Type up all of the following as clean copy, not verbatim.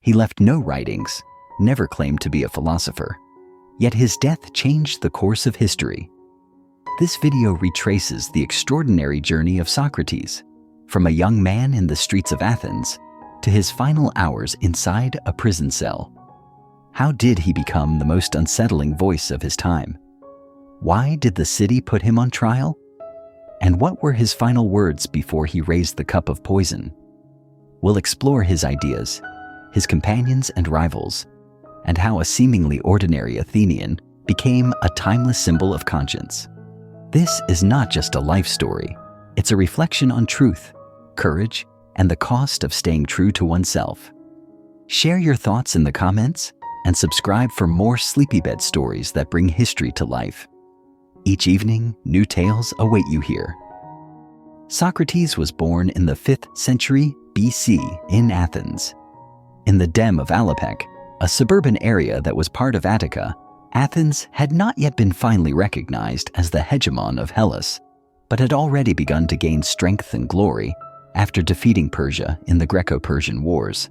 He left no writings, never claimed to be a philosopher. Yet his death changed the course of history. This video retraces the extraordinary journey of Socrates, from a young man in the streets of Athens to his final hours inside a prison cell. How did he become the most unsettling voice of his time? Why did the city put him on trial? And what were his final words before he raised the cup of poison? We'll explore his ideas, his companions and rivals, and how a seemingly ordinary Athenian became a timeless symbol of conscience. This is not just a life story. It's a reflection on truth, courage, and the cost of staying true to oneself. Share your thoughts in the comments and subscribe for more sleepy bed stories that bring history to life. Each evening, new tales await you here. Socrates was born in the 5th century BC in Athens. In the Deme of Alapec, a suburban area that was part of Attica, Athens had not yet been finally recognized as the hegemon of Hellas, but had already begun to gain strength and glory after defeating Persia in the Greco-Persian Wars.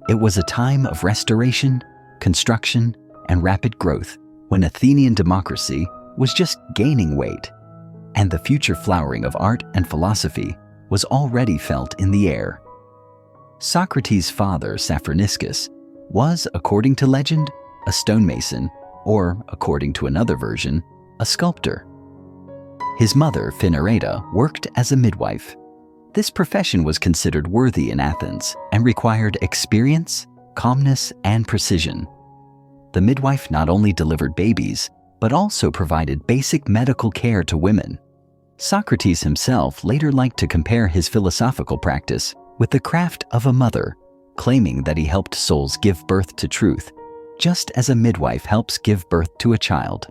It was a time of restoration, construction, and rapid growth when Athenian democracy was just gaining weight, and the future flowering of art and philosophy was already felt in the air. Socrates' father, Saphroniscus, was, according to legend, a stonemason, or, according to another version, a sculptor. His mother, Phinareta, worked as a midwife. This profession was considered worthy in Athens and required experience, calmness, and precision. The midwife not only delivered babies, but also provided basic medical care to women. Socrates himself later liked to compare his philosophical practice with the craft of a mother, claiming that he helped souls give birth to truth, just as a midwife helps give birth to a child.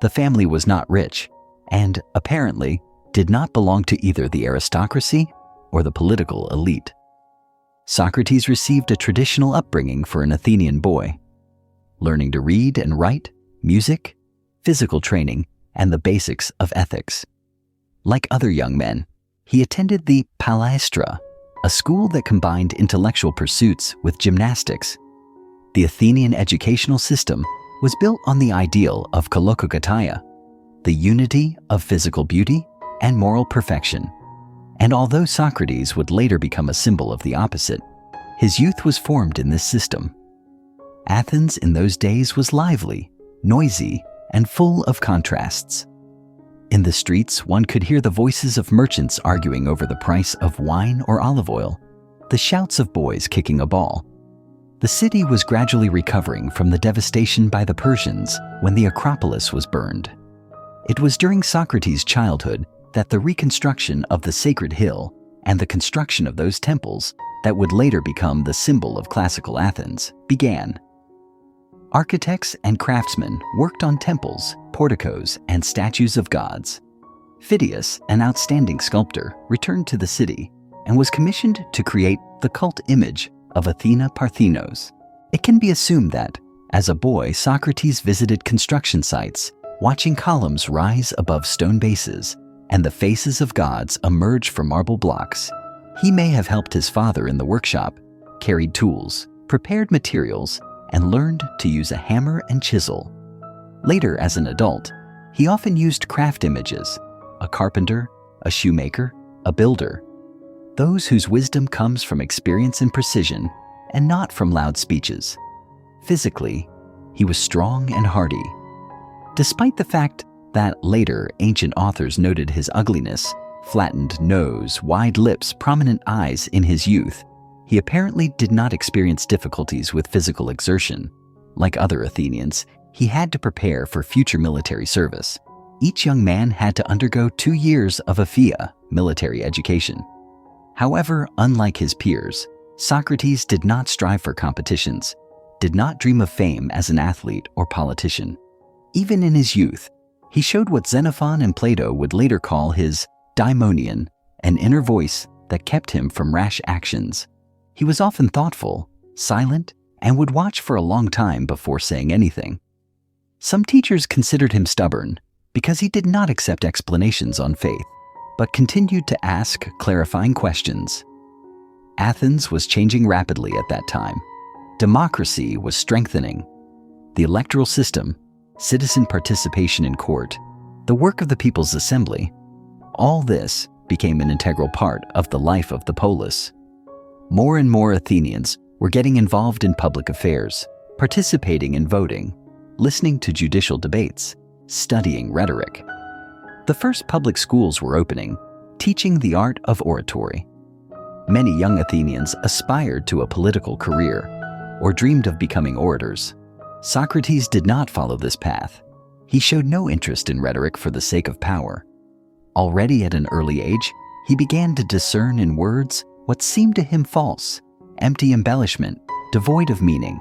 The family was not rich, and, apparently, did not belong to either the aristocracy or the political elite. Socrates received a traditional upbringing for an Athenian boy, learning to read and write, music, physical training, and the basics of ethics. Like other young men, he attended the Palaestra, a school that combined intellectual pursuits with gymnastics. The Athenian educational system was built on the ideal of kolokagatia, the unity of physical beauty and moral perfection. And although Socrates would later become a symbol of the opposite, his youth was formed in this system. Athens in those days was lively, noisy, and full of contrasts. In the streets, one could hear the voices of merchants arguing over the price of wine or olive oil, the shouts of boys kicking a ball. The city was gradually recovering from the devastation by the Persians when the Acropolis was burned. It was during Socrates' childhood that the reconstruction of the Sacred Hill and the construction of those temples that would later become the symbol of classical Athens began. Architects and craftsmen worked on temples, porticos, and statues of gods. Phidias, an outstanding sculptor, returned to the city and was commissioned to create the cult image of Athena Parthenos. It can be assumed that, as a boy, Socrates visited construction sites, watching columns rise above stone bases and the faces of gods emerge from marble blocks. He may have helped his father in the workshop, carried tools, prepared materials, and learned to use a hammer and chisel. Later, as an adult, he often used craft images, a carpenter, a shoemaker, a builder, those whose wisdom comes from experience and precision, and not from loud speeches. Physically, he was strong and hardy. Despite the fact that later ancient authors noted his ugliness, flattened nose, wide lips, prominent eyes in his youth, he apparently did not experience difficulties with physical exertion. Like other Athenians, he had to prepare for future military service. Each young man had to undergo 2 years of aphaia, military education. However, unlike his peers, Socrates did not strive for competitions, did not dream of fame as an athlete or politician. Even in his youth, he showed what Xenophon and Plato would later call his daimonion, an inner voice that kept him from rash actions. He was often thoughtful, silent, and would watch for a long time before saying anything. Some teachers considered him stubborn because he did not accept explanations on faith, but continued to ask clarifying questions. Athens was changing rapidly at that time. democracy was strengthening. The electoral system, citizen participation in court, the work of the People's Assembly, all this became an integral part of the life of the polis. More and more Athenians were getting involved in public affairs, participating in voting, listening to judicial debates, studying rhetoric. The first public schools were opening, teaching the art of oratory. Many young Athenians aspired to a political career or dreamed of becoming orators. Socrates did not follow this path. He showed no interest in rhetoric for the sake of power. Already at an early age, he began to discern in words what seemed to him false, empty embellishment, devoid of meaning.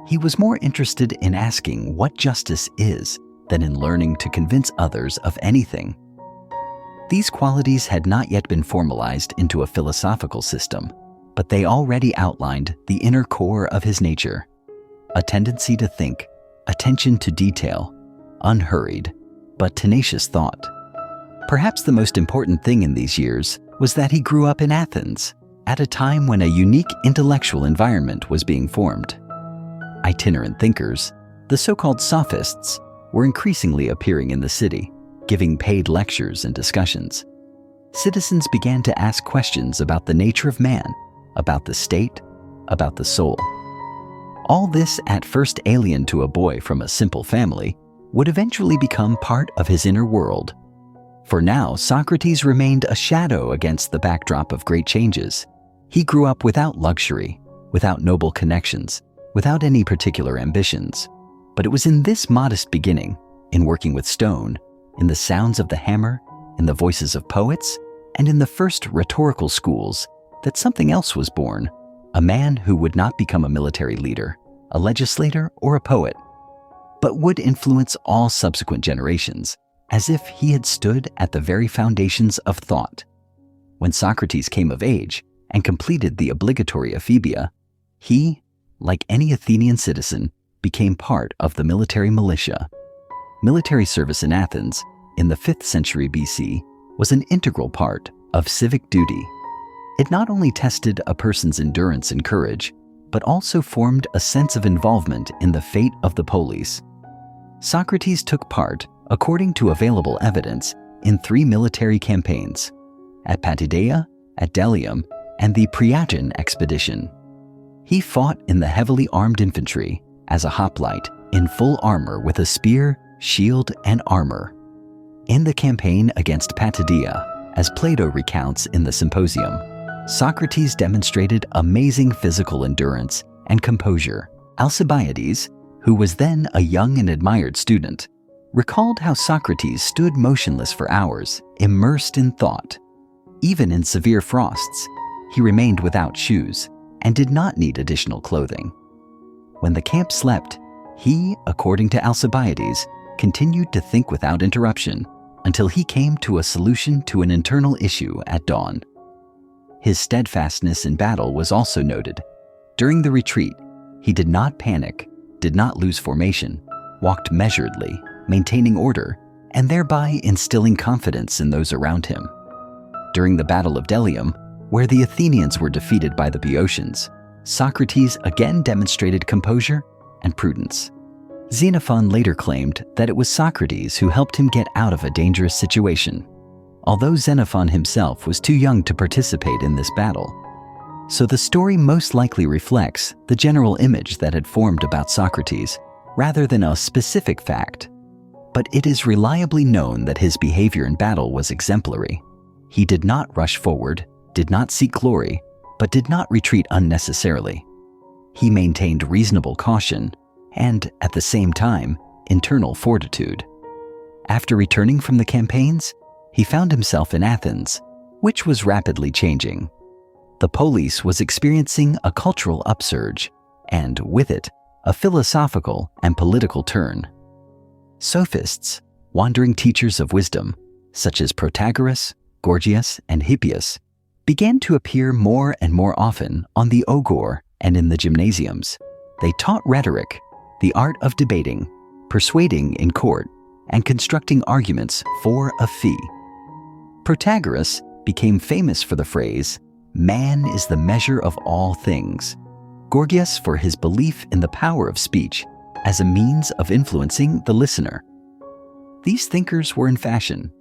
He was more interested in asking what justice is than in learning to convince others of anything. These qualities had not yet been formalized into a philosophical system, but they already outlined the inner core of his nature. A tendency to think, attention to detail, unhurried, but tenacious thought. Perhaps the most important thing in these years was that he grew up in Athens, at a time when a unique intellectual environment was being formed. Itinerant thinkers, the so-called sophists, were increasingly appearing in the city, giving paid lectures and discussions. Citizens began to ask questions about the nature of man, about the state, about the soul. All this, at first alien to a boy from a simple family, would eventually become part of his inner world. For now, Socrates remained a shadow against the backdrop of great changes. He grew up without luxury, without noble connections, without any particular ambitions. But it was in this modest beginning, in working with stone, in the sounds of the hammer, in the voices of poets, and in the first rhetorical schools, that something else was born, a man who would not become a military leader, a legislator, or a poet, but would influence all subsequent generations, as if he had stood at the very foundations of thought. When Socrates came of age and completed the obligatory ephebia, he, like any Athenian citizen, became part of the military militia. Military service in Athens, in the 5th century BC, was an integral part of civic duty. It not only tested a person's endurance and courage, but also formed a sense of involvement in the fate of the polis. Socrates took part, according to available evidence, in 3 military campaigns, at Patidea, at Delium, and the Priagian expedition. He fought in the heavily armed infantry, as a hoplite, in full armor with a spear, shield, and armor. In the campaign against Patidea, as Plato recounts in the Symposium, Socrates demonstrated amazing physical endurance and composure. Alcibiades, who was then a young and admired student, recalled how Socrates stood motionless for hours, immersed in thought. Even in severe frosts, he remained without shoes and did not need additional clothing. When the camp slept, he, according to Alcibiades, continued to think without interruption until he came to a solution to an internal issue at dawn. His steadfastness in battle was also noted. During the retreat, he did not panic, did not lose formation, walked measuredly, maintaining order, and thereby instilling confidence in those around him. During the Battle of Delium, where the Athenians were defeated by the Boeotians, Socrates again demonstrated composure and prudence. Xenophon later claimed that it was Socrates who helped him get out of a dangerous situation, although Xenophon himself was too young to participate in this battle. So the story most likely reflects the general image that had formed about Socrates, rather than a specific fact. But it is reliably known that his behavior in battle was exemplary. He did not rush forward, did not seek glory, but did not retreat unnecessarily. He maintained reasonable caution and, at the same time, internal fortitude. After returning from the campaigns, he found himself in Athens, which was rapidly changing. The polis was experiencing a cultural upsurge, and with it, a philosophical and political turn. Sophists, wandering teachers of wisdom, such as Protagoras, Gorgias, and Hippias, began to appear more and more often on the agora and in the gymnasiums. They taught rhetoric, the art of debating, persuading in court, and constructing arguments for a fee. Protagoras became famous for the phrase, "Man is the measure of all things." Gorgias for his belief in the power of speech as a means of influencing the listener. These thinkers were in fashion.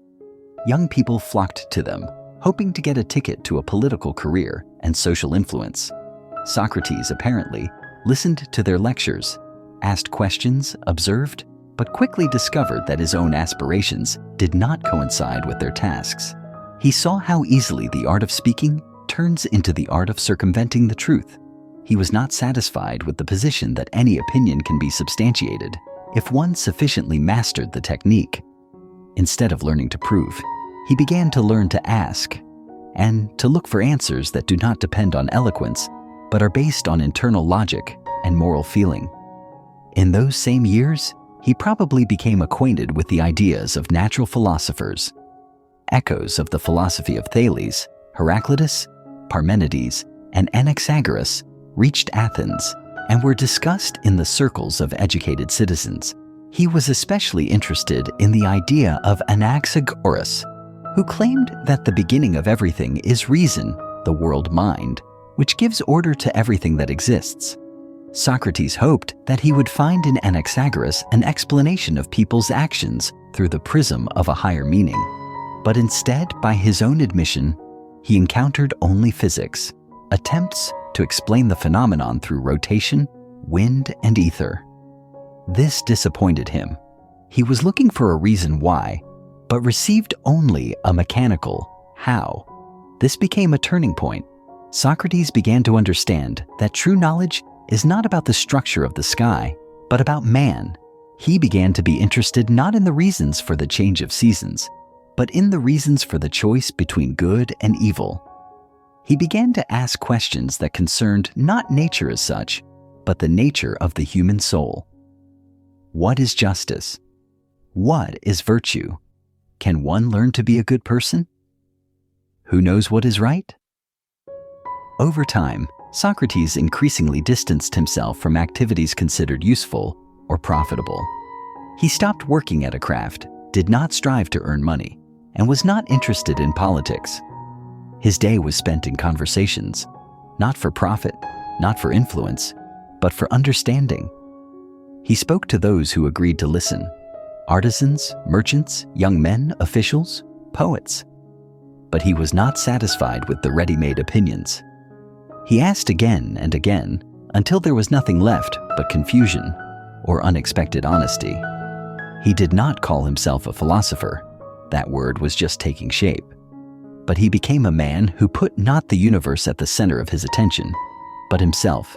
Young people flocked to them, hoping to get a ticket to a political career and social influence. Socrates, apparently, listened to their lectures, asked questions, observed, but quickly discovered that his own aspirations did not coincide with their tasks. He saw how easily the art of speaking turns into the art of circumventing the truth. He was not satisfied with the position that any opinion can be substantiated if one sufficiently mastered the technique. Instead of learning to prove, he began to learn to ask and to look for answers that do not depend on eloquence but are based on internal logic and moral feeling. In those same years, he probably became acquainted with the ideas of natural philosophers. Echoes of the philosophy of Thales, Heraclitus, Parmenides, and Anaxagoras reached Athens and were discussed in the circles of educated citizens. He was especially interested in the idea of Anaxagoras, who claimed that the beginning of everything is reason, the world mind, which gives order to everything that exists. Socrates hoped that he would find in Anaxagoras an explanation of people's actions through the prism of a higher meaning. But instead, by his own admission, he encountered only physics, attempts to explain the phenomenon through rotation, wind, and ether. This disappointed him. He was looking for a reason why, but received only a mechanical how. This became a turning point. Socrates began to understand that true knowledge is not about the structure of the sky, but about man. He began to be interested not in the reasons for the change of seasons, but in the reasons for the choice between good and evil. He began to ask questions that concerned not nature as such, but the nature of the human soul. What is justice? What is virtue? Can one learn to be a good person? Who knows what is right? Over time, Socrates increasingly distanced himself from activities considered useful or profitable. He stopped working at a craft, did not strive to earn money, and was not interested in politics. His day was spent in conversations, not for profit, not for influence, but for understanding. He spoke to those who agreed to listen: artisans, merchants, young men, officials, poets. But he was not satisfied with the ready-made opinions. He asked again and again until there was nothing left but confusion or unexpected honesty. He did not call himself a philosopher. That word was just taking shape. But he became a man who put not the universe at the center of his attention, but himself,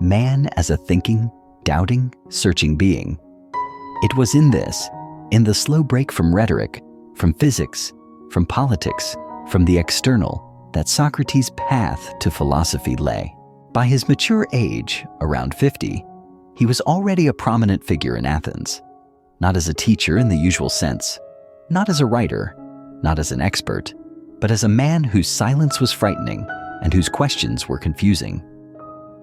man as a thinking, doubting, searching being. It was in this, in the slow break from rhetoric, from physics, from politics, from the external, that Socrates' path to philosophy lay. By his mature age, around 50, he was already a prominent figure in Athens, not as a teacher in the usual sense, not as a writer, not as an expert, but as a man whose silence was frightening and whose questions were confusing.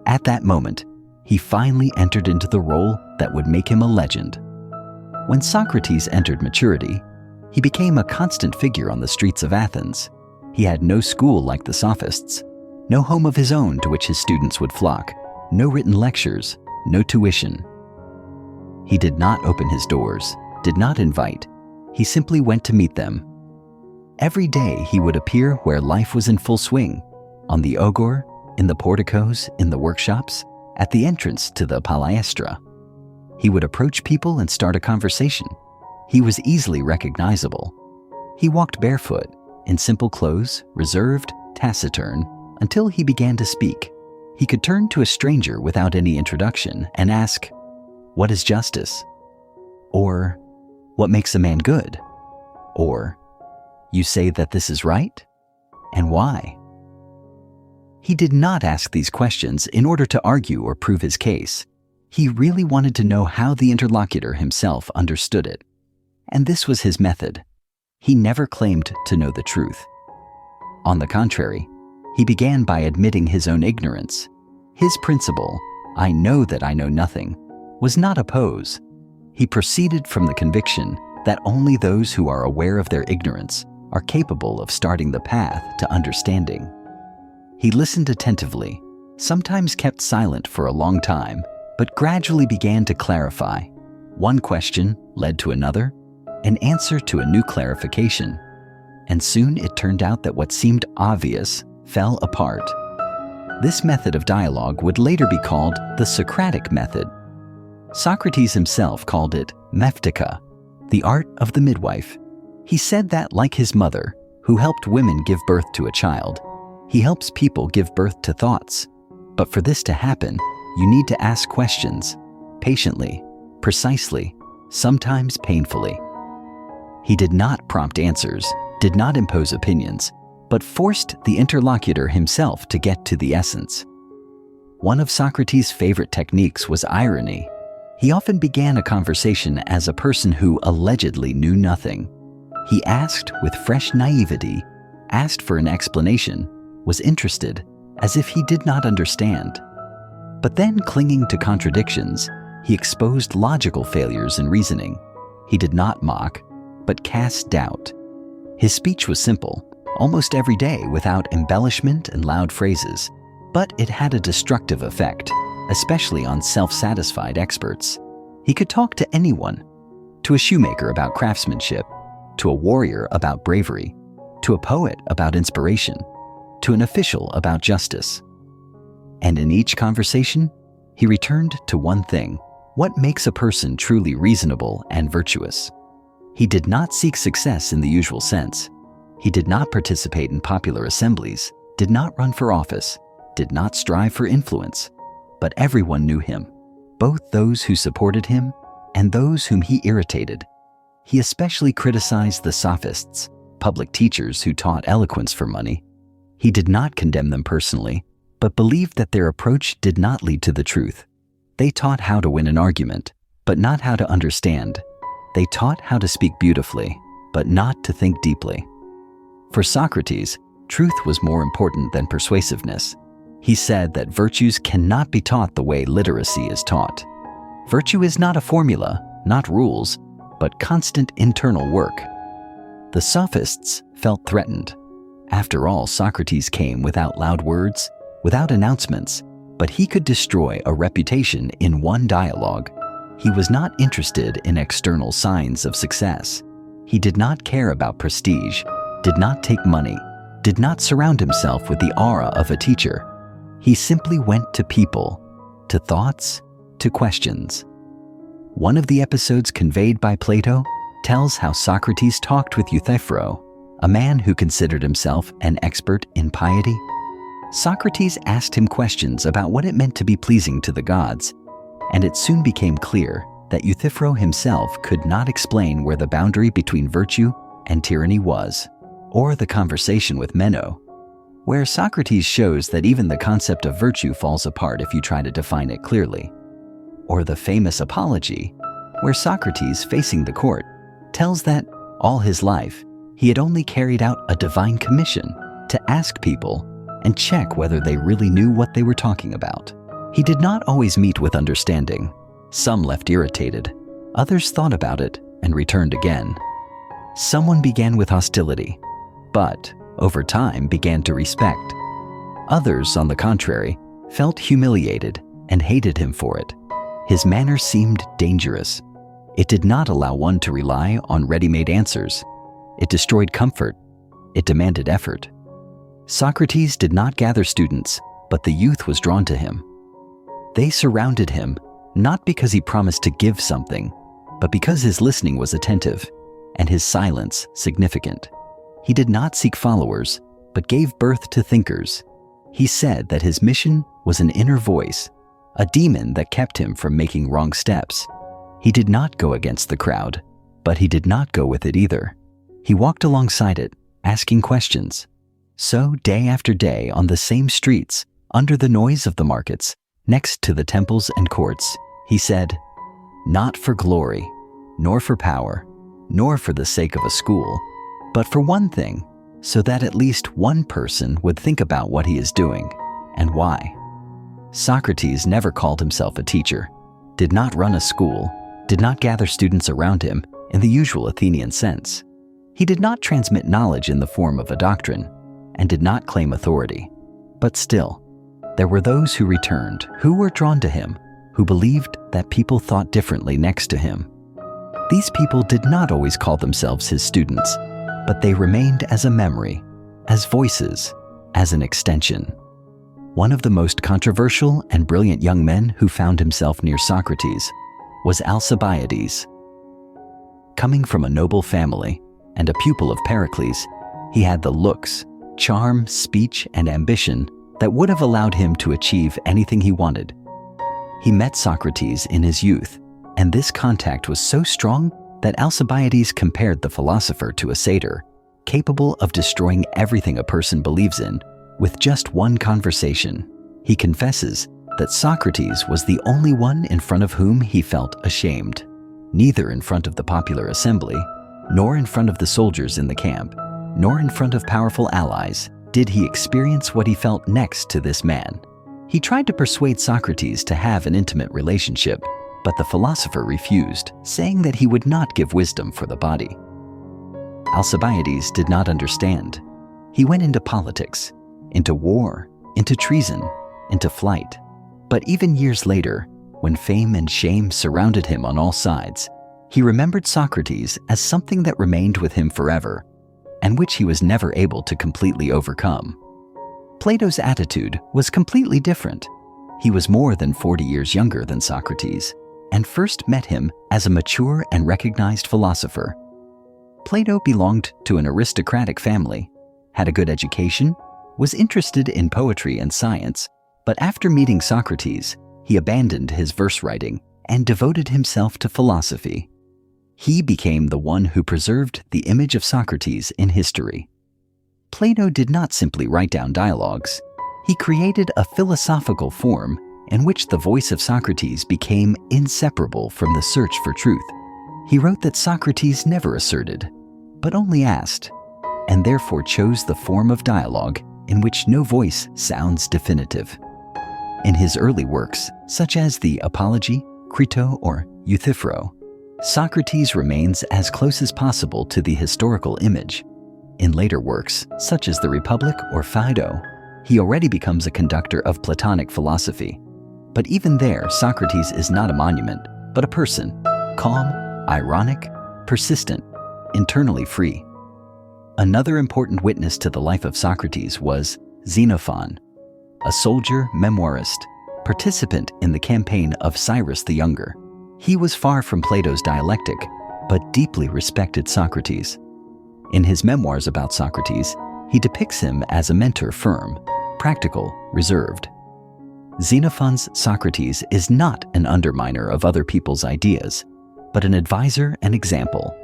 At that moment, he finally entered into the role that would make him a legend. When Socrates entered maturity, he became a constant figure on the streets of Athens. He had no school like the sophists, no home of his own to which his students would flock, no written lectures, no tuition. He did not open his doors, did not invite. He simply went to meet them. Every day he would appear where life was in full swing, on the agora, in the porticos, in the workshops, at the entrance to the palaestra. He would approach people and start a conversation. He was easily recognizable. He walked barefoot, in simple clothes, reserved, taciturn, until he began to speak. He could turn to a stranger without any introduction and ask, "What is justice?" Or, "What makes a man good?" Or, "You say that this is right? And why?" He did not ask these questions in order to argue or prove his case. He really wanted to know how the interlocutor himself understood it. And this was his method. He never claimed to know the truth. On the contrary, he began by admitting his own ignorance. His principle, "I know that I know nothing," was not a pose. He proceeded from the conviction that only those who are aware of their ignorance are capable of starting the path to understanding. He listened attentively, sometimes kept silent for a long time, but gradually began to clarify. One question led to another, an answer to a new clarification, and soon it turned out that what seemed obvious fell apart. This method of dialogue would later be called the Socratic method. Socrates himself called it meptica, the art of the midwife. He said that, like his mother, who helped women give birth to a child, he helps people give birth to thoughts. But for this to happen, you need to ask questions, patiently, precisely, sometimes painfully. He did not prompt answers, did not impose opinions, but forced the interlocutor himself to get to the essence. One of Socrates' favorite techniques was irony. He often began a conversation as a person who allegedly knew nothing. He asked with fresh naivety, asked for an explanation, was interested, as if he did not understand. But then, clinging to contradictions, he exposed logical failures in reasoning. He did not mock, but cast doubt. His speech was simple, almost every day, without embellishment and loud phrases, but it had a destructive effect, especially on self-satisfied experts. He could talk to anyone, to a shoemaker about craftsmanship, to a warrior about bravery, to a poet about inspiration, to an official about justice. And in each conversation, he returned to one thing: what makes a person truly reasonable and virtuous? He did not seek success in the usual sense. He did not participate in popular assemblies, did not run for office, did not strive for influence. But everyone knew him, both those who supported him and those whom he irritated. He especially criticized the sophists, public teachers who taught eloquence for money. He did not condemn them personally, but believed that their approach did not lead to the truth. They taught how to win an argument, but not how to understand. They taught how to speak beautifully, but not to think deeply. For Socrates, truth was more important than persuasiveness. He said that virtues cannot be taught the way literacy is taught. Virtue is not a formula, not rules, but constant internal work. The sophists felt threatened. After all, Socrates came without loud words, without announcements, but he could destroy a reputation in one dialogue. He was not interested in external signs of success. He did not care about prestige, did not take money, did not surround himself with the aura of a teacher. He simply went to people, to thoughts, to questions. One of the episodes conveyed by Plato tells how Socrates talked with Euthyphro, a man who considered himself an expert in piety. Socrates asked him questions about what it meant to be pleasing to the gods, and it soon became clear that Euthyphro himself could not explain where the boundary between virtue and tyranny was, or the conversation with Meno, where Socrates shows that even the concept of virtue falls apart if you try to define it clearly, or the famous Apology, where Socrates, facing the court, tells that all his life he had only carried out a divine commission to ask people and check whether they really knew what they were talking about. He did not always meet with understanding. Some left irritated, others thought about it and returned again. Someone began with hostility, but over time began to respect. Others, on the contrary, felt humiliated and hated him for it. His manner seemed dangerous. It did not allow one to rely on ready-made answers. It destroyed comfort. It demanded effort. Socrates did not gather students, but the youth was drawn to him. They surrounded him, not because he promised to give something, but because his listening was attentive and his silence significant. He did not seek followers, but gave birth to thinkers. He said that his mission was an inner voice, a demon that kept him from making wrong steps. He did not go against the crowd, but he did not go with it either. He walked alongside it, asking questions. So, day after day, on the same streets, under the noise of the markets, next to the temples and courts, he said, "Not for glory, nor for power, nor for the sake of a school, but for one thing, so that at least one person would think about what he is doing and why." Socrates never called himself a teacher, did not run a school, did not gather students around him in the usual Athenian sense. He did not transmit knowledge in the form of a doctrine, and did not claim authority. But still, There were those who returned, who were drawn to him, who believed that people thought differently next to him. These people did not always call themselves his students, but they remained as a memory, as voices, as an extension. One of the most controversial and brilliant young men who found himself near Socrates was Alcibiades. Coming from a noble family and a pupil of Pericles, he had the looks, charm, speech, and ambition that would have allowed him to achieve anything he wanted. He met Socrates in his youth, and this contact was so strong that Alcibiades compared the philosopher to a satyr, capable of destroying everything a person believes in with just one conversation. He confesses that Socrates was the only one in front of whom he felt ashamed, neither in front of the popular assembly, nor in front of the soldiers in the camp, nor in front of powerful allies did he experience what he felt next to this man. He tried to persuade Socrates to have an intimate relationship, but the philosopher refused, saying that he would not give wisdom for the body. Alcibiades did not understand. He went into politics, into war, into treason, into flight. But even years later, when fame and shame surrounded him on all sides, he remembered Socrates as something that remained with him forever, and which he was never able to completely overcome. Plato's attitude was completely different. He was more than 40 years younger than Socrates, and first met him as a mature and recognized philosopher. Plato belonged to an aristocratic family, had a good education, was interested in poetry and science, but after meeting Socrates, he abandoned his verse writing and devoted himself to philosophy. He became the one who preserved the image of Socrates in history. Plato did not simply write down dialogues. He created a philosophical form in which the voice of Socrates became inseparable from the search for truth. He wrote that Socrates never asserted, but only asked, and therefore chose the form of dialogue in which no voice sounds definitive. In his early works, such as the Apology, Crito, or Euthyphro, Socrates remains as close as possible to the historical image. In later works, such as the Republic or Phaedo, he already becomes a conductor of Platonic philosophy. But even there, Socrates is not a monument, but a person, calm, ironic, persistent, internally free. Another important witness to the life of Socrates was Xenophon, a soldier memoirist, participant in the campaign of Cyrus the Younger. He was far from Plato's dialectic, but deeply respected Socrates. In his memoirs about Socrates, he depicts him as a mentor firm, practical, reserved. Xenophon's Socrates is not an underminer of other people's ideas, but an advisor and example.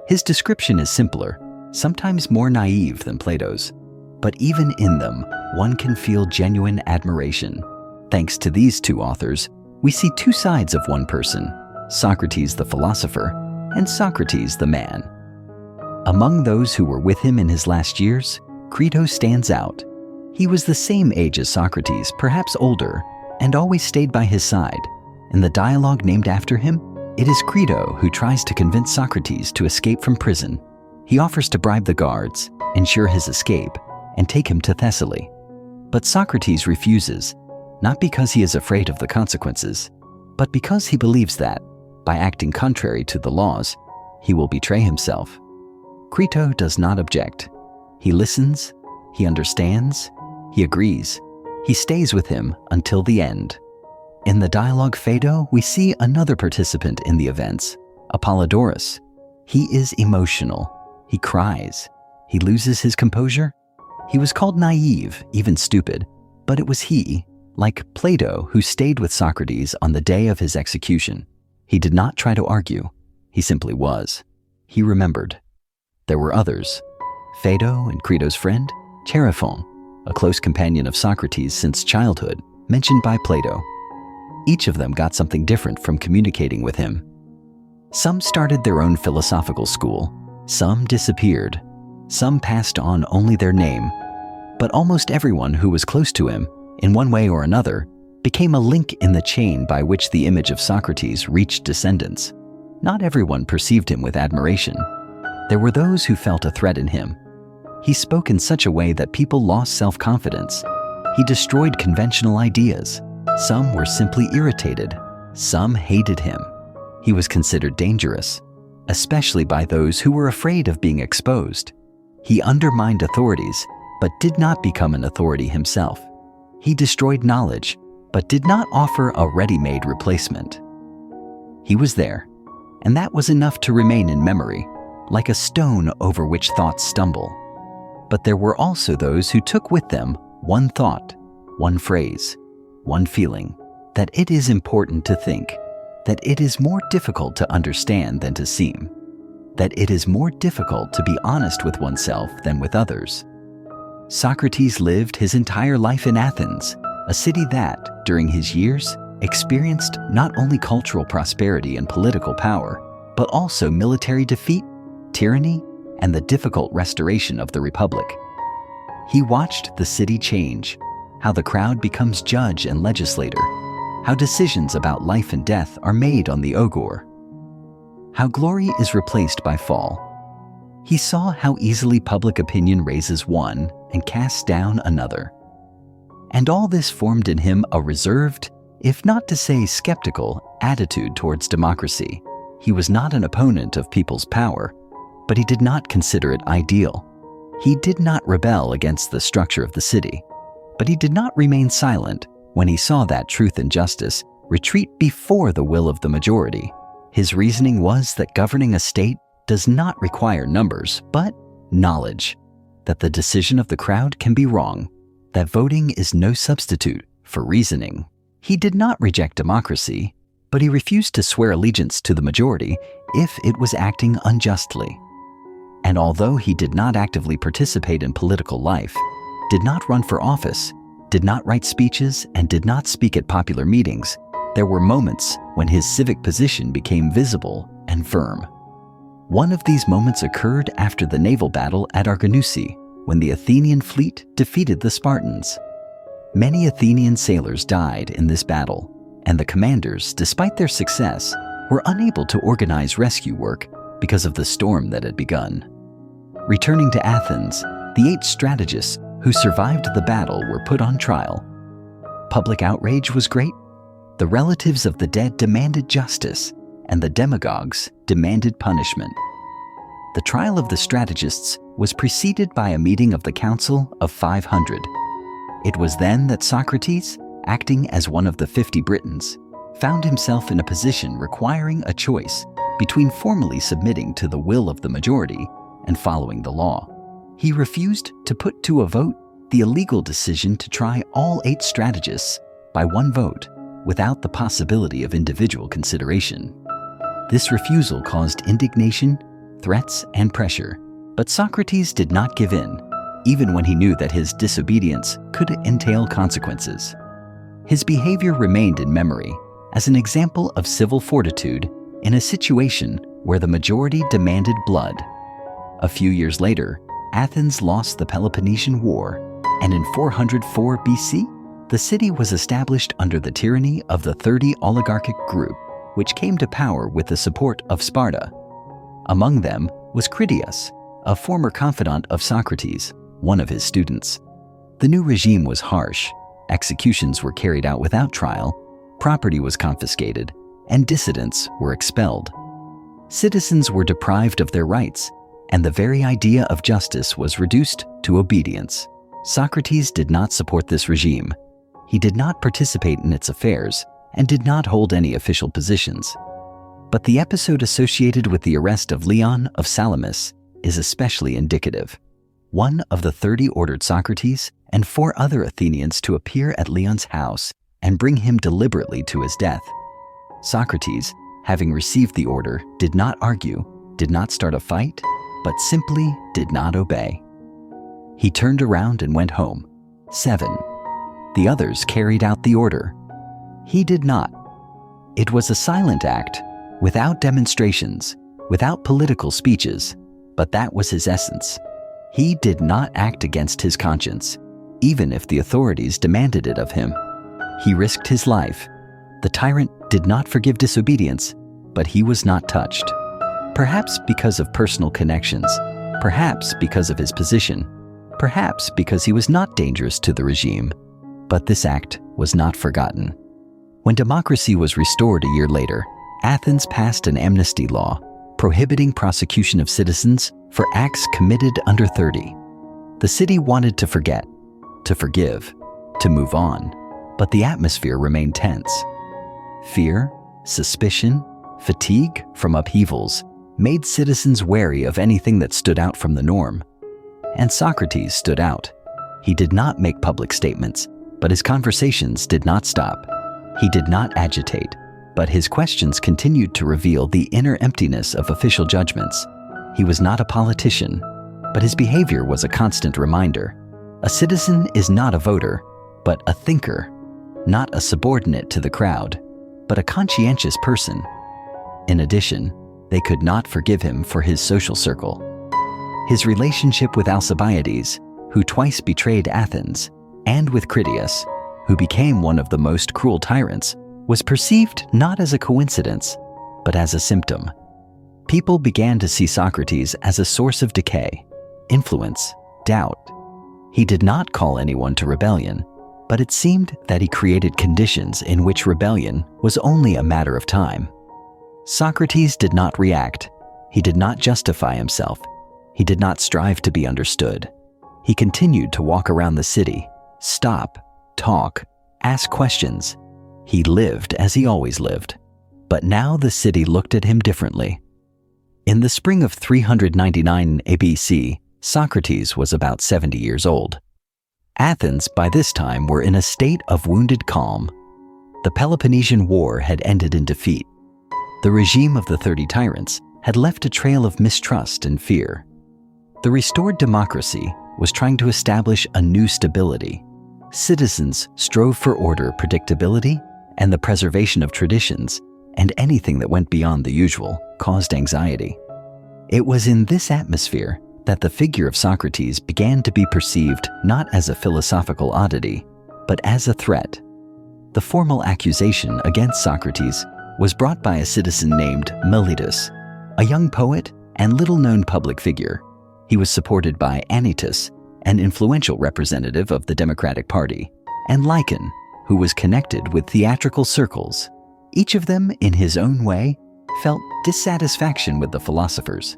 His description is simpler, sometimes more naive than Plato's, but even in them, one can feel genuine admiration. Thanks to these two authors, we see two sides of one person, Socrates the philosopher and Socrates the man. Among those who were with him in his last years, Crito stands out. He was the same age as Socrates, perhaps older, and always stayed by his side. In the dialogue named after him, it is Crito who tries to convince Socrates to escape from prison. He offers to bribe the guards, ensure his escape, and take him to Thessaly. But Socrates refuses, not because he is afraid of the consequences, but because he believes that, by acting contrary to the laws, he will betray himself. Crito does not object. He listens, he understands, he agrees. He stays with him until the end. In the dialogue Phaedo, we see another participant in the events, Apollodorus. He is emotional. He cries. He loses his composure. He was called naive, even stupid, but it was he, like Plato, who stayed with Socrates on the day of his execution. He did not try to argue. He simply was. He remembered. There were others, Phaedo and Crito's friend, Chaerephon, a close companion of Socrates since childhood, mentioned by Plato. Each of them got something different from communicating with him. Some started their own philosophical school, some disappeared, some passed on only their name, but almost everyone who was close to him, in one way or another, became a link in the chain by which the image of Socrates reached descendants. Not everyone perceived him with admiration. There were those who felt a threat in him. He spoke in such a way that people lost self-confidence. He destroyed conventional ideas. Some were simply irritated. Some hated him. He was considered dangerous, especially by those who were afraid of being exposed. He undermined authorities, but did not become an authority himself. He destroyed knowledge, but did not offer a ready-made replacement. He was there, and that was enough to remain in memory, like a stone over which thoughts stumble. But there were also those who took with them one thought, one phrase, one feeling, that it is important to think, that it is more difficult to understand than to seem, that it is more difficult to be honest with oneself than with others. Socrates lived his entire life in Athens, a city that, during his years, experienced not only cultural prosperity and political power, but also military defeat, tyranny, and the difficult restoration of the Republic. He watched the city change, how the crowd becomes judge and legislator, how decisions about life and death are made on the ogor, how glory is replaced by fall. He saw how easily public opinion raises one and casts down another. And all this formed in him a reserved, if not to say skeptical, attitude towards democracy. He was not an opponent of people's power, but he did not consider it ideal. He did not rebel against the structure of the city, but he did not remain silent when he saw that truth and justice retreat before the will of the majority. His reasoning was that governing a state does not require numbers, but knowledge, that the decision of the crowd can be wrong, that voting is no substitute for reasoning. He did not reject democracy, but he refused to swear allegiance to the majority if it was acting unjustly. And although he did not actively participate in political life, did not run for office, did not write speeches, and did not speak at popular meetings, there were moments when his civic position became visible and firm. One of these moments occurred after the naval battle at Arginusi, when the Athenian fleet defeated the Spartans. Many Athenian sailors died in this battle, and the commanders, despite their success, were unable to organize rescue work because of the storm that had begun. Returning to Athens, the 8 strategists who survived the battle were put on trial. Public outrage was great. The relatives of the dead demanded justice, and the demagogues demanded punishment. The trial of the strategists was preceded by a meeting of the Council of 500. It was then that Socrates, acting as one of the 50 Britons, found himself in a position requiring a choice between formally submitting to the will of the majority and following the law. He refused to put to a vote the illegal decision to try all 8 strategists by one vote without the possibility of individual consideration. This refusal caused indignation, threats, and pressure, but Socrates did not give in, even when he knew that his disobedience could entail consequences. His behavior remained in memory as an example of civil fortitude in a situation where the majority demanded blood. A few years later, Athens lost the Peloponnesian War, and in 404 BC, the city was established under the tyranny of the 30 oligarchic group, which came to power with the support of Sparta. Among them was Critias, a former confidant of Socrates, one of his students. The new regime was harsh. Executions were carried out without trial, property was confiscated, and dissidents were expelled. Citizens were deprived of their rights, and the very idea of justice was reduced to obedience. Socrates did not support this regime. He did not participate in its affairs and did not hold any official positions. But the episode associated with the arrest of Leon of Salamis is especially indicative. One of the 30 ordered Socrates and 4 other Athenians to appear at Leon's house and bring him deliberately to his death. Socrates, having received the order, did not argue, did not start a fight, but simply did not obey. He turned around and went home. 7. The others carried out the order. He did not. It was a silent act, without demonstrations, without political speeches, but that was his essence. He did not act against his conscience, even if the authorities demanded it of him. He risked his life. The tyrant did not forgive disobedience, but he was not touched. Perhaps because of personal connections, perhaps because of his position, perhaps because he was not dangerous to the regime, But this act was not forgotten. When democracy was restored a year later, Athens passed an amnesty law prohibiting prosecution of citizens for acts committed under 30. The city wanted to forget, to forgive, to move on, but the atmosphere remained tense. Fear, suspicion, fatigue from upheavals made citizens wary of anything that stood out from the norm. And Socrates stood out. He did not make public statements, but his conversations did not stop. He did not agitate, but his questions continued to reveal the inner emptiness of official judgments. He was not a politician, but his behavior was a constant reminder. A citizen is not a voter, but a thinker, not a subordinate to the crowd, but a conscientious person. In addition, they could not forgive him for his social circle. His relationship with Alcibiades, who twice betrayed Athens, and with Critias, who became one of the most cruel tyrants, was perceived not as a coincidence, but as a symptom. People began to see Socrates as a source of decay, influence, doubt. He did not call anyone to rebellion, but it seemed that he created conditions in which rebellion was only a matter of time. Socrates did not react. He did not justify himself. He did not strive to be understood. He continued to walk around the city, stop, talk, ask questions. He lived as he always lived. But now the city looked at him differently. In the spring of 399 ABC, Socrates was about 70 years old. Athens, by this time, were in a state of wounded calm. The Peloponnesian War had ended in defeat. The regime of the 30 tyrants had left a trail of mistrust and fear. The restored democracy was trying to establish a new stability. Citizens strove for order, predictability, and the preservation of traditions, and anything that went beyond the usual caused anxiety. It was in this atmosphere that the figure of Socrates began to be perceived not as a philosophical oddity, but as a threat. The formal accusation against Socrates was brought by a citizen named Meletus, a young poet and little-known public figure. He was supported by Anytus, an influential representative of the Democratic Party, and Lycon, who was connected with theatrical circles. Each of them, in his own way, felt dissatisfaction with the philosophers.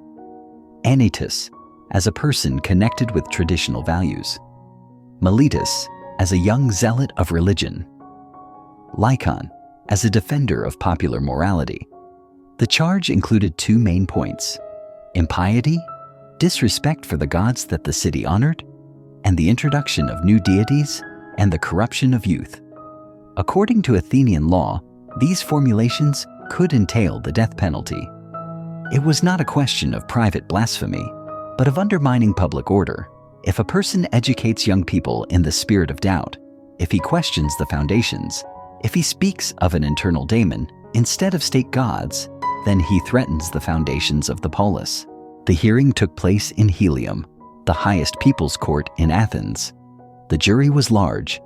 Anytus, as a person connected with traditional values. Meletus, as a young zealot of religion. Lycon, as a defender of popular morality. The charge included two main points: impiety, disrespect for the gods that the city honored, and the introduction of new deities and the corruption of youth. According to Athenian law, these formulations could entail the death penalty. It was not a question of private blasphemy, but of undermining public order. If a person educates young people in the spirit of doubt, if he questions the foundations, if he speaks of an internal daemon instead of state gods, then he threatens the foundations of the polis. The hearing took place in Helium, the highest people's court in Athens. The jury was large.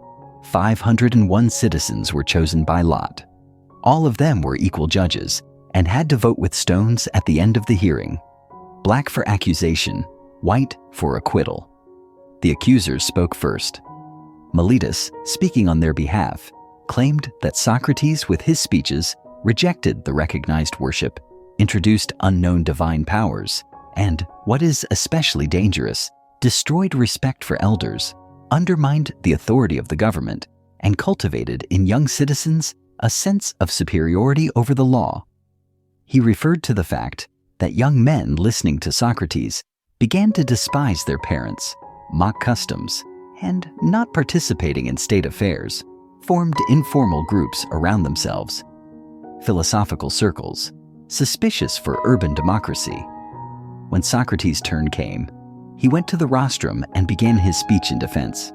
501 citizens were chosen by lot. All of them were equal judges and had to vote with stones at the end of the hearing. Black for accusation, white for acquittal. The accusers spoke first. Meletus, speaking on their behalf, claimed that Socrates, with his speeches, rejected the recognized worship, introduced unknown divine powers, and, what is especially dangerous, destroyed respect for elders, undermined the authority of the government, and cultivated in young citizens a sense of superiority over the law. He referred to the fact that young men listening to Socrates began to despise their parents, mock customs, and, not participating in state affairs, formed informal groups around themselves. Philosophical circles, suspicious for urban democracy. When Socrates' turn came, he went to the rostrum and began his speech in defense.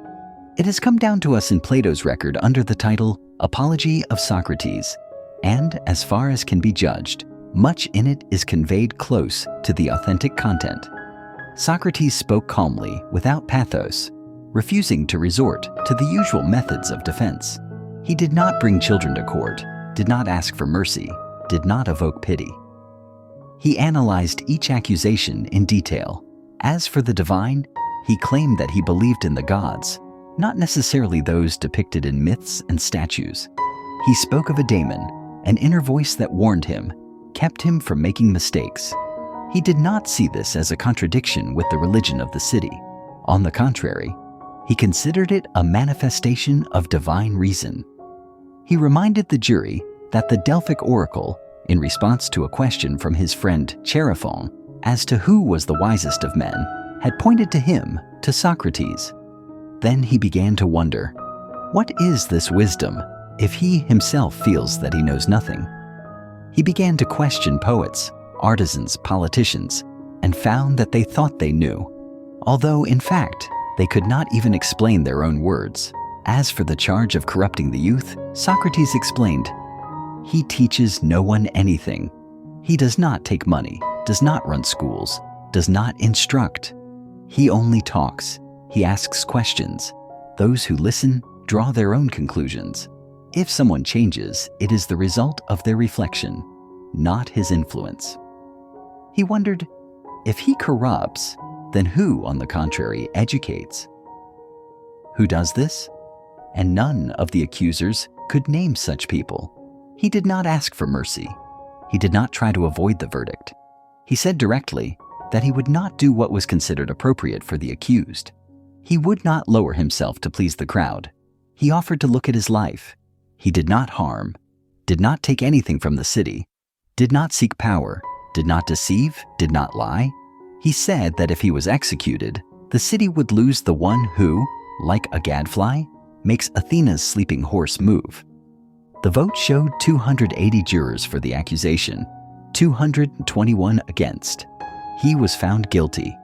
It has come down to us in Plato's record under the title Apology of Socrates, and, as far as can be judged, much in it is conveyed close to the authentic content. Socrates spoke calmly, without pathos, refusing to resort to the usual methods of defense. He did not bring children to court, did not ask for mercy, did not evoke pity. He analyzed each accusation in detail. As for the divine, he claimed that he believed in the gods, not necessarily those depicted in myths and statues. He spoke of a daemon, an inner voice that warned him, kept him from making mistakes. He did not see this as a contradiction with the religion of the city. On the contrary, he considered it a manifestation of divine reason. He reminded the jury that the Delphic oracle, in response to a question from his friend Chaerephon as to who was the wisest of men, had pointed to him, to Socrates. Then he began to wonder, what is this wisdom if he himself feels that he knows nothing? He began to question poets, artisans, politicians, and found that they thought they knew, although in fact they could not even explain their own words. As for the charge of corrupting the youth, Socrates explained, he teaches no one anything. He does not take money, does not run schools, does not instruct. He only talks. He asks questions. Those who listen draw their own conclusions. If someone changes, it is the result of their reflection, not his influence. He wondered, if he corrupts, then who, on the contrary, educates? Who does this? And none of the accusers could name such people. He did not ask for mercy. He did not try to avoid the verdict. He said directly that he would not do what was considered appropriate for the accused. He would not lower himself to please the crowd. He offered to look at his life. He did not harm, did not take anything from the city, did not seek power, did not deceive, did not lie. He said that if he was executed, the city would lose the one who, like a gadfly, makes Athena's sleeping horse move. The vote showed 280 jurors for the accusation, 221 against. He was found guilty.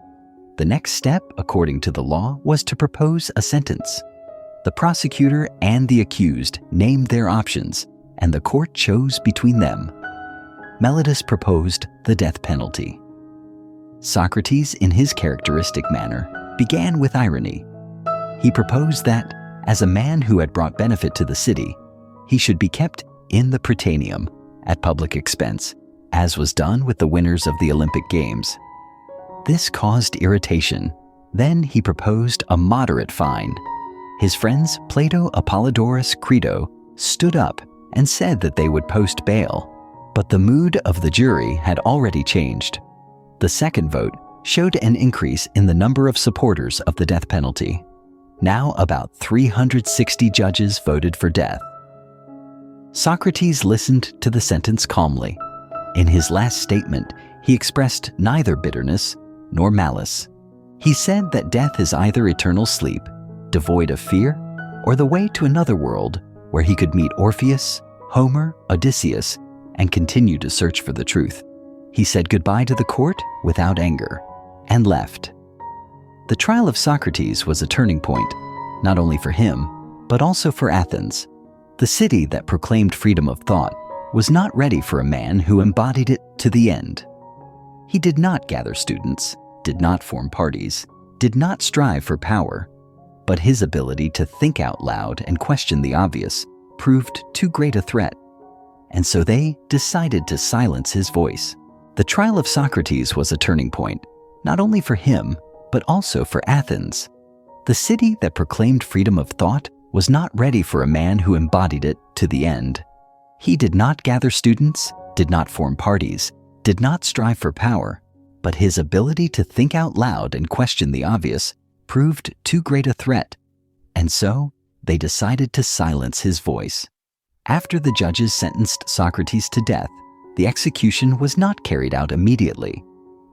The next step, according to the law, was to propose a sentence. The prosecutor and the accused named their options, and the court chose between them. Meletus proposed the death penalty. Socrates, in his characteristic manner, began with irony. He proposed that, as a man who had brought benefit to the city, he should be kept in the Prytaneum at public expense, as was done with the winners of the Olympic Games. This caused irritation. Then he proposed a moderate fine. His friends Plato, Apollodorus, Crito stood up and said that they would post bail, but the mood of the jury had already changed. The second vote showed an increase in the number of supporters of the death penalty. Now about 360 judges voted for death. Socrates listened to the sentence calmly. In his last statement, he expressed neither bitterness nor malice. He said that death is either eternal sleep, devoid of fear, or the way to another world where he could meet Orpheus, Homer, Odysseus, and continue to search for the truth. He said goodbye to the court without anger and left. The trial of Socrates was a turning point, not only for him, but also for Athens. The city that proclaimed freedom of thought was not ready for a man who embodied it to the end. He did not gather students, did not form parties, did not strive for power, but his ability to think out loud and question the obvious proved too great a threat, and so they decided to silence his voice. The trial of Socrates was a turning point, not only for him, but also for Athens. The city that proclaimed freedom of thought was not ready for a man who embodied it to the end. He did not gather students, did not form parties, did not strive for power, but his ability to think out loud and question the obvious proved too great a threat, and so they decided to silence his voice. After the judges sentenced Socrates to death, the execution was not carried out immediately.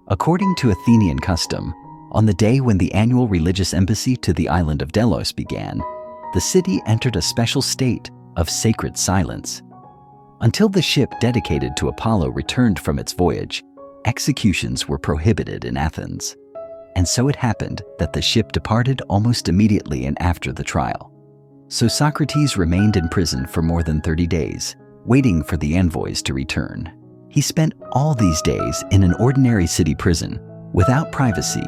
According to Athenian custom, on the day when the annual religious embassy to the island of Delos began, the city entered a special state of sacred silence. Until the ship dedicated to Apollo returned from its voyage, executions were prohibited in Athens. And so it happened that the ship departed almost immediately and after the trial. So Socrates remained in prison for more than 30 days, waiting for the envoys to return. He spent all these days in an ordinary city prison, without privacy,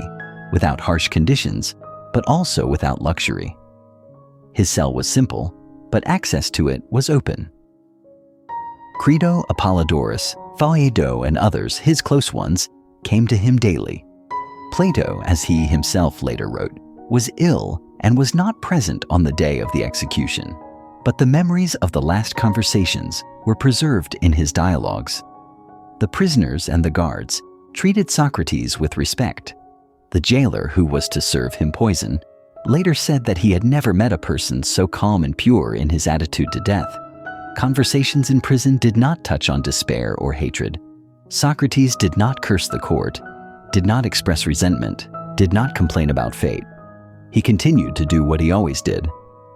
without harsh conditions, but also without luxury. His cell was simple, but access to it was open. Crito, Apollodorus, Phaedo, and others, his close ones, came to him daily. Plato, as he himself later wrote, was ill and was not present on the day of the execution. But the memories of the last conversations were preserved in his dialogues. The prisoners and the guards treated Socrates with respect. The jailer, who was to serve him poison, later said that he had never met a person so calm and pure in his attitude to death. Conversations in prison did not touch on despair or hatred. Socrates did not curse the court, did not express resentment, did not complain about fate. He continued to do what he always did,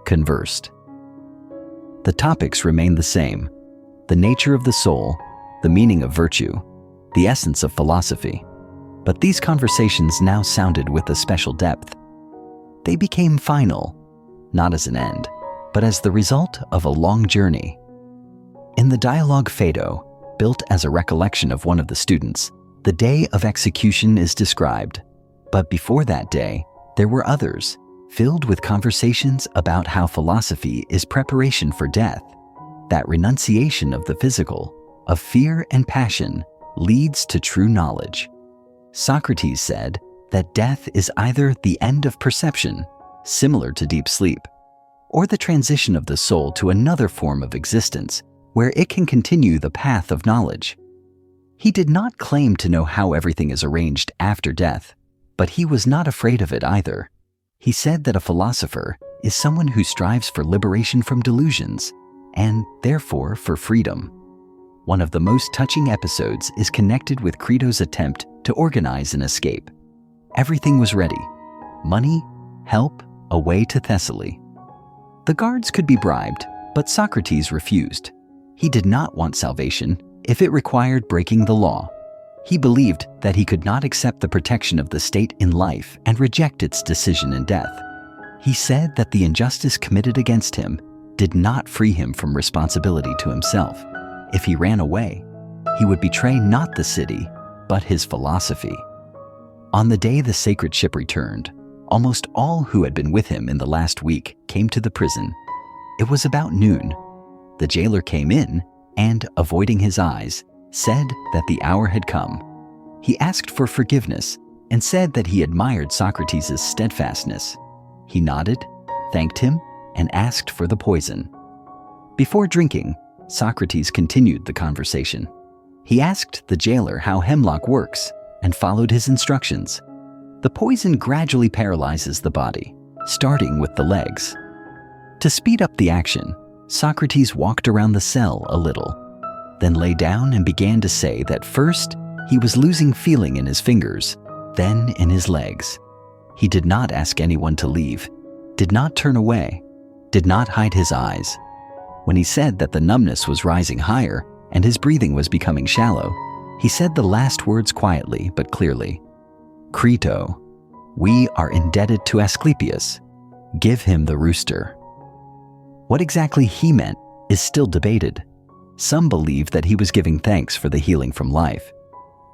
conversed. The topics remained the same: the nature of the soul, the meaning of virtue, the essence of philosophy. But these conversations now sounded with a special depth. They became final, not as an end, but as the result of a long journey. In the dialogue Phaedo, built as a recollection of one of the students, the day of execution is described. But before that day, there were others, filled with conversations about how philosophy is preparation for death, that renunciation of the physical, of fear and passion, leads to true knowledge. Socrates said that death is either the end of perception, similar to deep sleep, or the transition of the soul to another form of existence where it can continue the path of knowledge. He did not claim to know how everything is arranged after death, but he was not afraid of it either. He said that a philosopher is someone who strives for liberation from delusions, and therefore for freedom. One of the most touching episodes is connected with Crito's attempt to organize an escape. Everything was ready: money, help, a way to Thessaly. The guards could be bribed, but Socrates refused. He did not want salvation if it required breaking the law. He believed that he could not accept the protection of the state in life and reject its decision in death. He said that the injustice committed against him did not free him from responsibility to himself. If he ran away, he would betray not the city, but his philosophy. On the day the sacred ship returned, almost all who had been with him in the last week came to the prison. It was about noon. The jailer came in and, avoiding his eyes, said that the hour had come. He asked for forgiveness and said that he admired Socrates' steadfastness. He nodded, thanked him, and asked for the poison. Before drinking, Socrates continued the conversation. He asked the jailer how hemlock works and followed his instructions. The poison gradually paralyzes the body, starting with the legs. To speed up the action, Socrates walked around the cell a little, then lay down and began to say that first he was losing feeling in his fingers, then in his legs. He did not ask anyone to leave, did not turn away, did not hide his eyes. When he said that the numbness was rising higher and his breathing was becoming shallow, he said the last words quietly but clearly: "Crito, we are indebted to Asclepius. Give him the rooster." What exactly he meant is still debated. Some believe that he was giving thanks for the healing from life.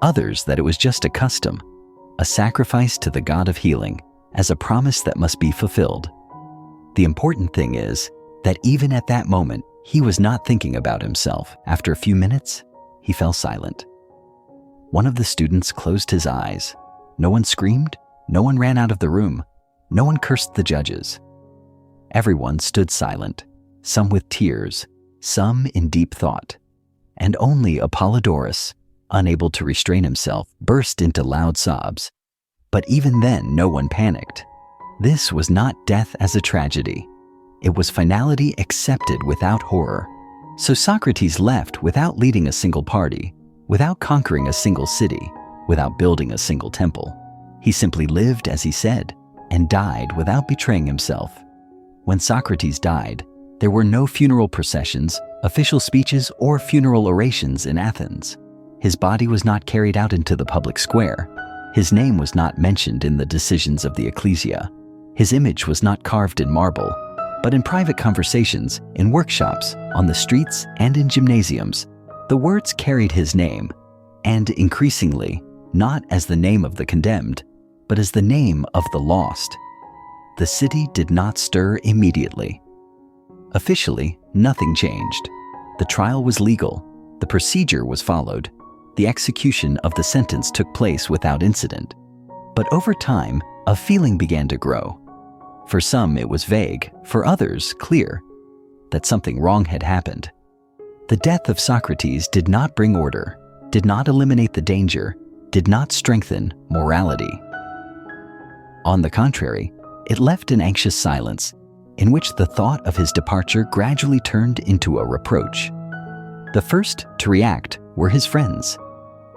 Others that it was just a custom, a sacrifice to the god of healing, as a promise that must be fulfilled. The important thing is that even at that moment, he was not thinking about himself. After a few minutes, he fell silent. One of the students closed his eyes. No one screamed, no one ran out of the room, no one cursed the judges. Everyone stood silent, some with tears, some in deep thought, and only Apollodorus, unable to restrain himself, burst into loud sobs. But even then, no one panicked. This was not death as a tragedy. It was finality accepted without horror. So Socrates left without leading a single party, without conquering a single city, without building a single temple. He simply lived as he said, and died without betraying himself. When Socrates died, there were no funeral processions, official speeches, or funeral orations in Athens. His body was not carried out into the public square. His name was not mentioned in the decisions of the ecclesia. His image was not carved in marble, but in private conversations, in workshops, on the streets, and in gymnasiums. The words carried his name, and increasingly, not as the name of the condemned, but as the name of the lost. The city did not stir immediately. Officially, nothing changed. The trial was legal. The procedure was followed. The execution of the sentence took place without incident. But over time, a feeling began to grow. For some, it was vague, for others, clear, that something wrong had happened. The death of Socrates did not bring order, did not eliminate the danger, did not strengthen morality. On the contrary, it left an anxious silence in which the thought of his departure gradually turned into a reproach. The first to react were his friends.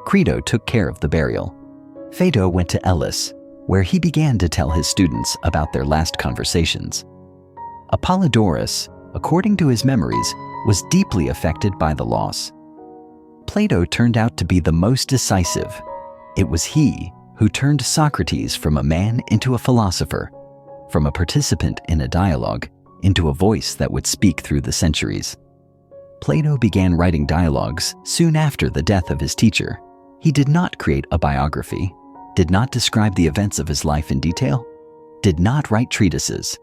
Crito took care of the burial. Phaedo went to Elis, where he began to tell his students about their last conversations. Apollodorus, according to his memories, was deeply affected by the loss. Plato turned out to be the most decisive. It was he who turned Socrates from a man into a philosopher, from a participant in a dialogue into a voice that would speak through the centuries. Plato began writing dialogues soon after the death of his teacher. He did not create a biography, did not describe the events of his life in detail, did not write treatises.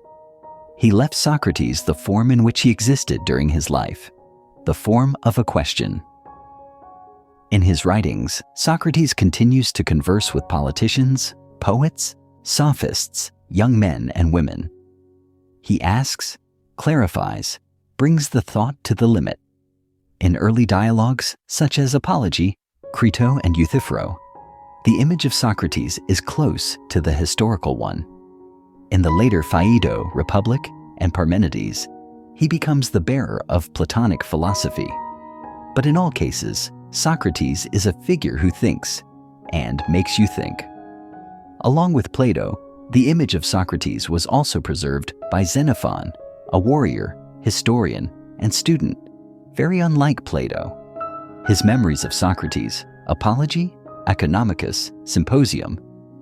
He left Socrates the form in which he existed during his life, the form of a question. In his writings, Socrates continues to converse with politicians, poets, sophists, young men and women. He asks, clarifies, brings the thought to the limit. In early dialogues, such as Apology, Crito and Euthyphro, the image of Socrates is close to the historical one. In the later Phaedo, Republic, and Parmenides, he becomes the bearer of Platonic philosophy. But in all cases, Socrates is a figure who thinks and makes you think. Along with Plato, the image of Socrates was also preserved by Xenophon, a warrior, historian, and student, very unlike Plato. His memories of Socrates, Apology, Economicus, Symposium,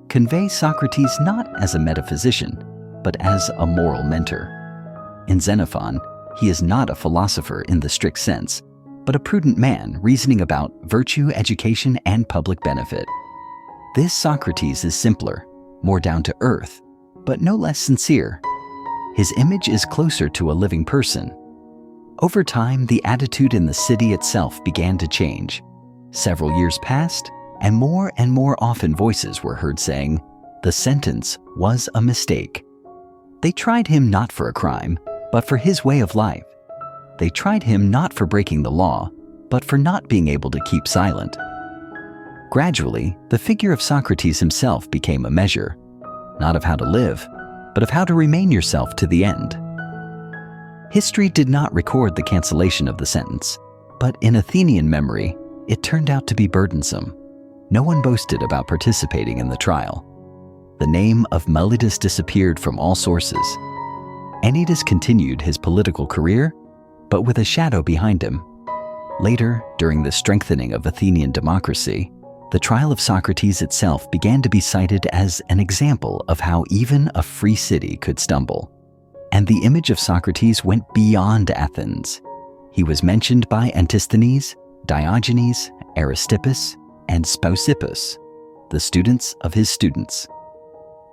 convey Socrates not as a metaphysician, but as a moral mentor. In Xenophon, he is not a philosopher in the strict sense, but a prudent man reasoning about virtue, education, and public benefit. This Socrates is simpler, more down to earth, but no less sincere. His image is closer to a living person. Over time, the attitude in the city itself began to change. Several years passed, and more often voices were heard saying, the sentence was a mistake. They tried him not for a crime, but for his way of life. They tried him not for breaking the law, but for not being able to keep silent. Gradually, the figure of Socrates himself became a measure, not of how to live, but of how to remain yourself to the end. History did not record the cancellation of the sentence, but in Athenian memory, it turned out to be burdensome. No one boasted about participating in the trial. The name of Melitus disappeared from all sources. Anytus continued his political career, but with a shadow behind him. Later, during the strengthening of Athenian democracy, the trial of Socrates itself began to be cited as an example of how even a free city could stumble. And the image of Socrates went beyond Athens. He was mentioned by Antisthenes, Diogenes, Aristippus, and Speusippus, the students of his students.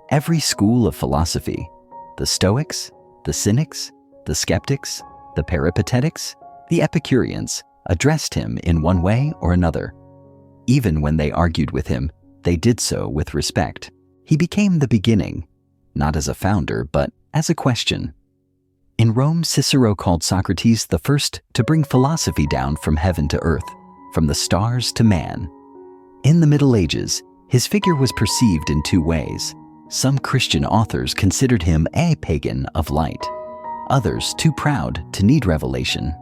Every school of philosophy, the Stoics, the Cynics, the Skeptics, the Peripatetics, the Epicureans, addressed him in one way or another. Even when they argued with him, they did so with respect. He became the beginning, not as a founder, but as a question. In Rome, Cicero called Socrates the first to bring philosophy down from heaven to earth, from the stars to man. In the Middle Ages, his figure was perceived in two ways. Some Christian authors considered him a pagan of light, others too proud to need revelation.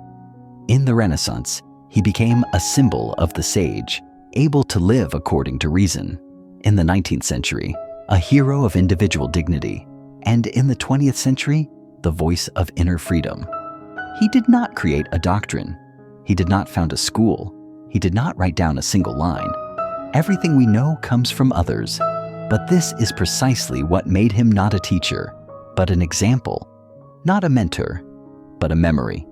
In the Renaissance, he became a symbol of the sage, able to live according to reason. In the 19th century, a hero of individual dignity, and in the 20th century, the voice of inner freedom. He did not create a doctrine. He did not found a school. He did not write down a single line. Everything we know comes from others, but this is precisely what made him not a teacher, but an example, not a mentor, but a memory.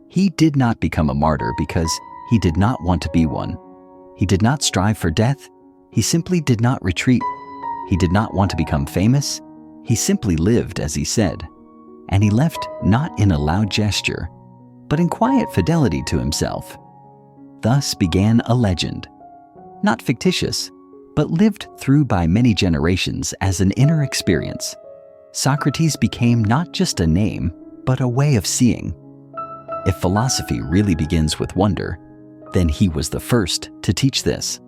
He did not become a martyr because he did not want to be one. He did not strive for death. He simply did not retreat. He did not want to become famous. He simply lived as he said. And he left not in a loud gesture, but in quiet fidelity to himself. Thus began a legend, not fictitious, but lived through by many generations as an inner experience. Socrates became not just a name, but a way of seeing. If philosophy really begins with wonder, then he was the first to teach this.